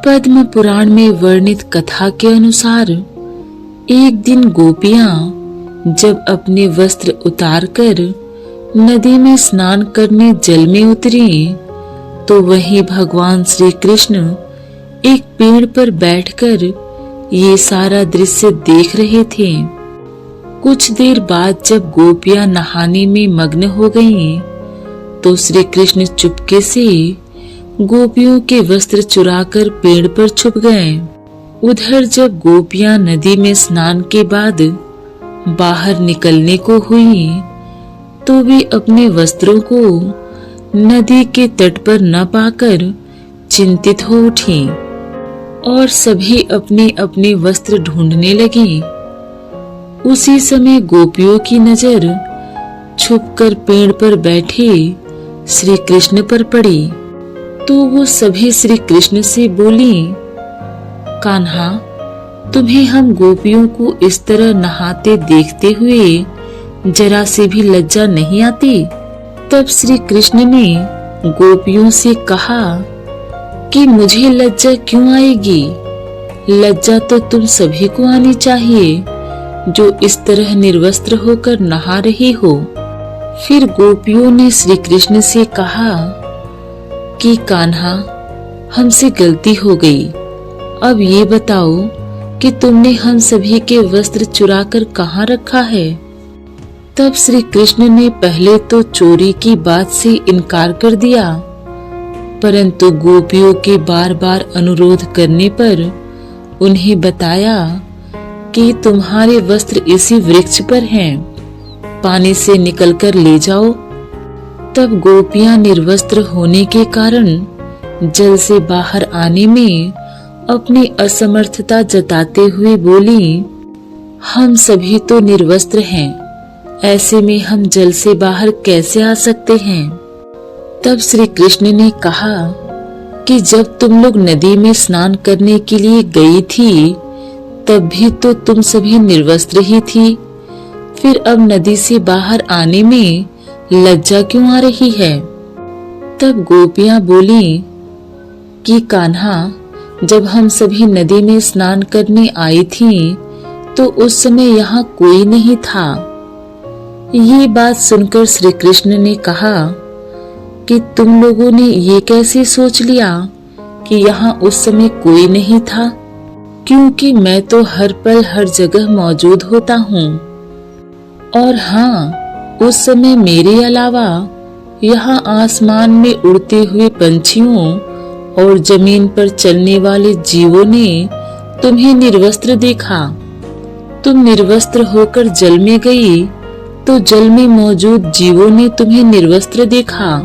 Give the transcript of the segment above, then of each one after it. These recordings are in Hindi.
पद्म पुराण में वर्णित कथा के अनुसार एक दिन गोपियां जब अपने वस्त्र उतारकर नदी में स्नान करने जल में उतरी तो वहीं भगवान श्री कृष्ण एक पेड़ पर बैठकर ये सारा दृश्य देख रहे थे। कुछ देर बाद जब गोपियां नहाने में मग्न हो गईं, तो श्री कृष्ण चुपके से गोपियों के वस्त्र चुराकर पेड़ पर छुप गए। उधर जब गोपियां नदी में स्नान के बाद बाहर निकलने को हुई, तो वे अपने वस्त्रों को नदी के तट पर न पाकर चिंतित हो उठी और सभी अपने अपने वस्त्र ढूंढने लगी। उसी समय गोपियों की नजर छुपकर पेड़ पर बैठे श्री कृष्ण पर पड़ी, तो वो सभी श्री कृष्ण से बोली, कान्हा, तुम्हें हम गोपियों को इस तरह नहाते देखते हुए जरा से भी लज्जा नहीं आती? तब श्री कृष्ण ने गोपियों से कहा कि मुझे लज्जा क्यों आएगी? लज्जा तो तुम सभी को आनी चाहिए जो इस तरह निर्वस्त्र होकर नहा रही हो। फिर गोपियों ने श्री कृष्ण से कहा कि कान्हा, हमसे गलती हो गई। अब ये बताओ कि तुमने हम सभी के वस्त्र चुराकर कहाँ रखा है? तब श्री कृष्ण ने पहले तो चोरी की बात से इनकार कर दिया, परंतु गोपियों के बार बार अनुरोध करने पर उन्हें बताया कि तुम्हारे वस्त्र इसी वृक्ष पर हैं, पानी से निकलकर ले जाओ। तब गोपियां निर्वस्त्र होने के कारण जल से बाहर आने में अपनी असमर्थता जताते हुए बोली, हम सभी तो निर्वस्त्र हैं, ऐसे में हम जल से बाहर कैसे आ सकते हैं? तब श्री कृष्ण ने कहा कि जब तुम लोग नदी में स्नान करने के लिए गई थी, तब भी तो तुम सभी निर्वस्त्र ही थी। फिर अब नदी से बाहर आने में लज्जा क्यों आ रही है? तब गोपियां बोली कि कान्हा, जब हम सभी नदी में स्नान करने आई थीं, तो उस समय यहाँ कोई नहीं था। ये बात सुनकर श्री कृष्ण ने कहा कि तुम लोगों ने ये कैसे सोच लिया कि यहाँ उस समय कोई नहीं था, क्योंकि मैं तो हर पल हर जगह मौजूद होता हूँ। और हाँ, उस समय मेरे अलावा यहाँ आसमान में उड़ते हुए पंछियों और जमीन पर चलने वाले जीवों ने तुम्हें निर्वस्त्र देखा। तुम निर्वस्त्र होकर जल में गई तो जल में मौजूद जीवों ने तुम्हें निर्वस्त्र देखा,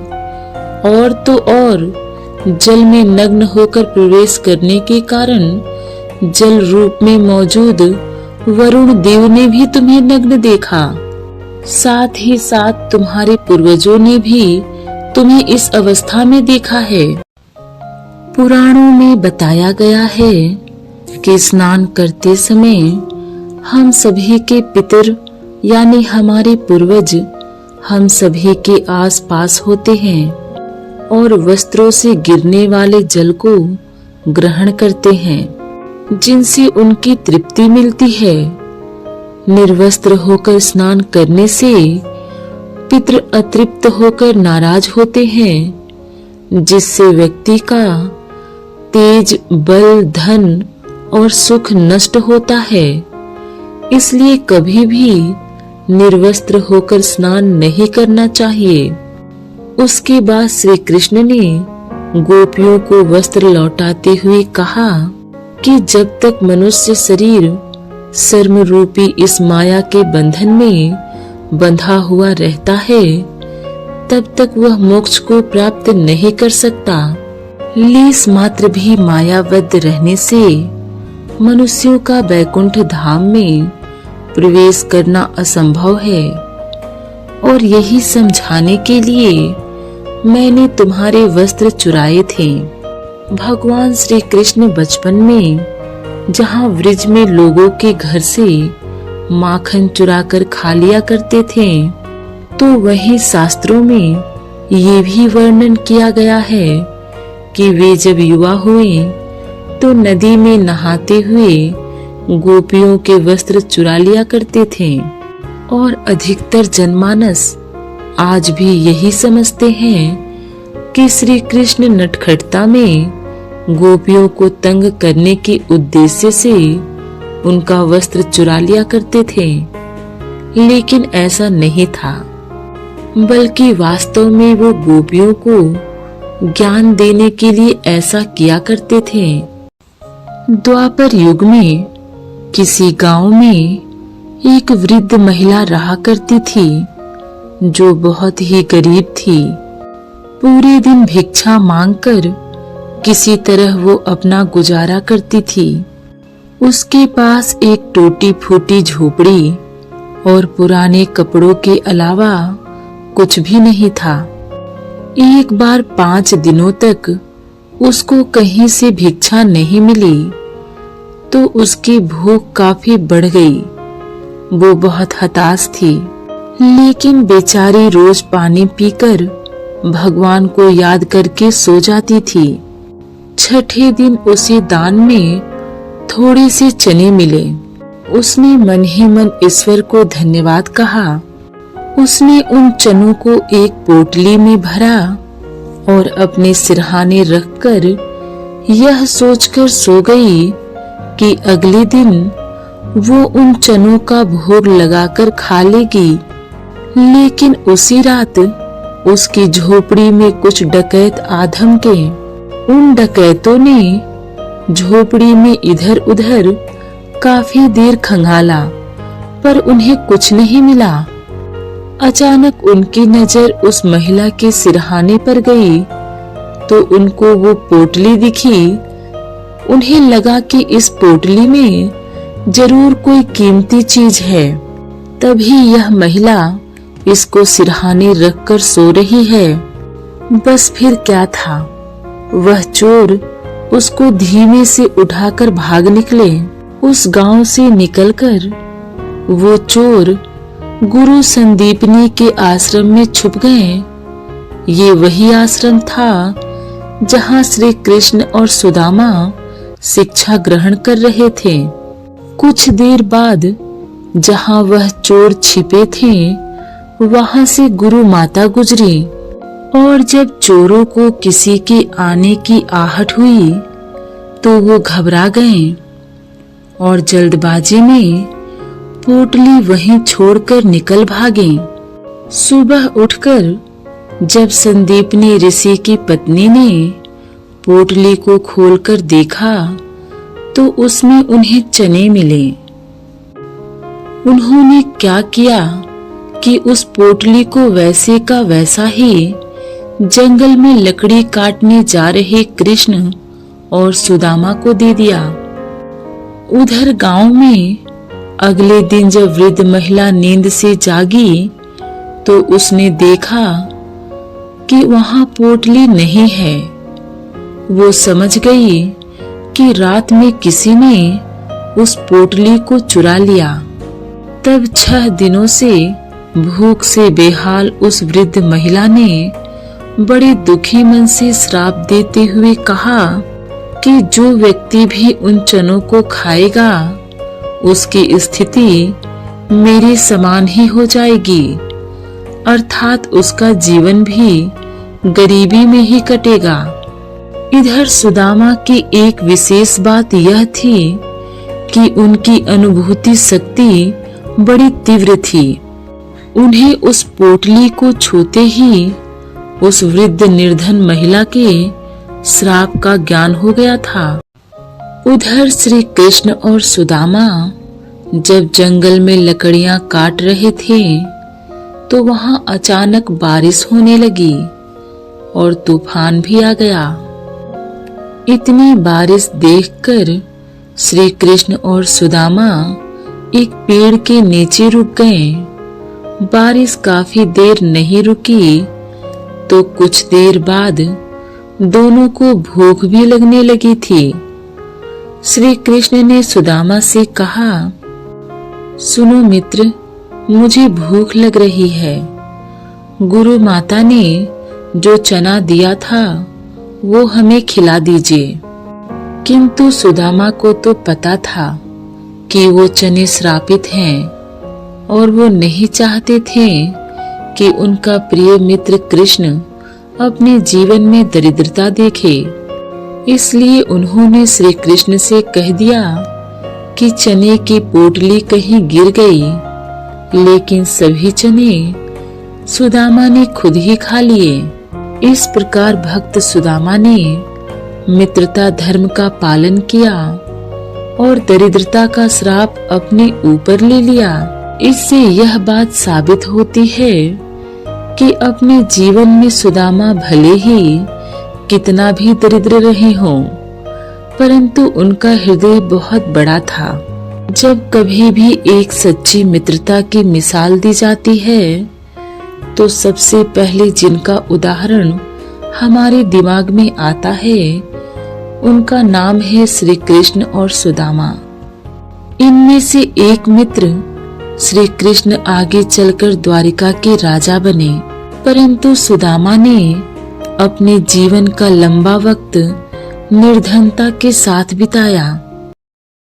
और तो और जल में नग्न होकर प्रवेश करने के कारण जल रूप में मौजूद वरुण देव ने भी तुम्हें नग्न देखा। साथ ही साथ तुम्हारे पूर्वजों ने भी तुम्हें इस अवस्था में देखा है। पुराणों में बताया गया है कि स्नान करते समय हम सभी के पितर यानी हमारे पूर्वज हम सभी के आस पास होते हैं और वस्त्रों से गिरने वाले जल को ग्रहण करते हैं, जिनसे उनकी तृप्ति मिलती है। निर्वस्त्र होकर स्नान करने से पितृ अतृप्त होकर नाराज होते हैं, जिससे व्यक्ति का तेज, बल, धन और सुख नष्ट होता है। इसलिए कभी भी निर्वस्त्र होकर स्नान नहीं करना चाहिए। उसके बाद श्री कृष्ण ने गोपियों को वस्त्र लौटाते हुए कहा कि जब तक मनुष्य शरीर सर्म रूपी इस माया के बंधन में बंधा हुआ रहता है, तब तक वह मोक्ष को प्राप्त नहीं कर सकता। लीस मात्र भी मायाबद्ध रहने से मनुष्यों का वैकुंठ धाम में प्रवेश करना असंभव है। और यही समझाने के लिए मैंने तुम्हारे वस्त्र चुराए थे। भगवान श्री कृष्ण बचपन में जहाँ व्रज में लोगों के घर से माखन चुराकर खा लिया करते थे, तो वहीं शास्त्रों में ये भी वर्णन किया गया है कि वे जब युवा हुए तो नदी में नहाते हुए गोपियों के वस्त्र चुरा लिया करते थे। और अधिकतर जनमानस आज भी यही समझते हैं कि श्री कृष्ण नटखटता में गोपियों को तंग करने के उद्देश्य से उनका वस्त्र चुरा लिया करते थे, लेकिन ऐसा नहीं था, बल्कि वास्तव में वो गोपियों को ज्ञान देने के लिए ऐसा किया करते थे। द्वापर युग में किसी गांव में एक वृद्ध महिला रहा करती थी जो बहुत ही गरीब थी। पूरे दिन भिक्षा मांगकर किसी तरह वो अपना गुजारा करती थी। उसके पास एक टूटी फूटी झोपड़ी और पुराने कपड़ों के अलावा कुछ भी नहीं था। एक बार 5 दिनों तक उसको कहीं से भिक्षा नहीं मिली तो उसकी भूख काफी बढ़ गई। वो बहुत हताश थी, लेकिन बेचारी रोज पानी पीकर भगवान को याद करके सो जाती थी। छठे दिन उसे दान में थोड़े से चने मिले। उसने मन ही मन ईश्वर को धन्यवाद कहा। उसने उन चनों को एक पोटली में भरा और अपने सिरहाने रखकर यह सोचकर सो गई कि अगले दिन वो उन चनों का भोग लगाकर खा लेगी। लेकिन उसी रात उसकी झोपड़ी में कुछ डकैत आ धमके। उन डकैतों ने झोपड़ी में इधर उधर काफी देर खंगाला, पर उन्हें कुछ नहीं मिला। अचानक उनकी नजर उस महिला के सिरहाने पर गई तो उनको वो पोटली दिखी। उन्हें लगा कि इस पोटली में जरूर कोई कीमती चीज है, तभी यह महिला इसको सिरहाने रखकर सो रही है। बस फिर क्या था, वह चोर उसको धीमे से उठाकर भाग निकले। उस गांव से निकलकर वो चोर गुरु संदीपनी के आश्रम में छुप गए। ये वही आश्रम था जहां श्री कृष्ण और सुदामा शिक्षा ग्रहण कर रहे थे। कुछ देर बाद जहां वह चोर छिपे थे वहां से गुरु माता गुजरी, और जब चोरों को किसी के आने की आहट हुई तो वो घबरा गए और जल्दबाजी में पोटली वहीं छोड़कर निकल भागे। सुबह उठकर जब संदीपनी ऋषि की पत्नी ने पोटली को खोलकर देखा तो उसमें उन्हें चने मिले। उन्होंने क्या किया कि उस पोटली को वैसे का वैसा ही जंगल में लकड़ी काटने जा रहे कृष्ण और सुदामा को दे दिया। उधर गांव में अगले दिन जब वृद्ध महिला नींद से जागी तो उसने देखा कि वहां पोटली नहीं है। वो समझ गई कि रात में किसी ने उस पोटली को चुरा लिया। तब 6 दिनों से भूख से बेहाल उस वृद्ध महिला ने बड़े दुखी मन से श्राप देते हुए कहा कि जो व्यक्ति भी उन चनों को खाएगा उसकी स्थिति मेरे समान ही हो जाएगी, अर्थात उसका जीवन भी गरीबी में ही कटेगा। इधर सुदामा की एक विशेष बात यह थी कि उनकी अनुभूति शक्ति बड़ी तीव्र थी। उन्हें उस पोटली को छूते ही उस वृद्ध निर्धन महिला के श्राप का ज्ञान हो गया था। उधर श्री कृष्ण और सुदामा जब जंगल में लकड़ियां काट रहे थे तो वहां अचानक बारिश होने लगी और तूफान भी आ गया। इतनी बारिश देखकर श्री कृष्ण और सुदामा एक पेड़ के नीचे रुक गए। बारिश काफी देर नहीं रुकी तो कुछ देर बाद दोनों को भूख भी लगने लगी थी। श्री कृष्ण ने सुदामा से कहा, सुनो मित्र, मुझे भूख लग रही है। गुरु माता ने जो चना दिया था वो हमें खिला दीजिए। किंतु सुदामा को तो पता था कि वो चने श्रापित हैं और वो नहीं चाहते थे कि उनका प्रिय मित्र कृष्ण अपने जीवन में दरिद्रता देखे। इसलिए उन्होंने श्री कृष्ण से कह दिया कि चने की पोटली कहीं गिर गई, लेकिन सभी चने सुदामा ने खुद ही खा लिए। इस प्रकार भक्त सुदामा ने मित्रता धर्म का पालन किया और दरिद्रता का श्राप अपने ऊपर ले लिया। इससे यह बात साबित होती है कि अपने जीवन में सुदामा भले ही कितना भी दरिद्र रहे हों, परंतु उनका हृदय बहुत बड़ा था। जब कभी भी एक सच्ची मित्रता की मिसाल दी जाती है तो सबसे पहले जिनका उदाहरण हमारे दिमाग में आता है उनका नाम है श्री कृष्ण और सुदामा। इनमें से एक मित्र श्री कृष्ण आगे चलकर द्वारिका के राजा बने, परंतु सुदामा ने अपने जीवन का लंबा वक्त निर्धनता के साथ बिताया।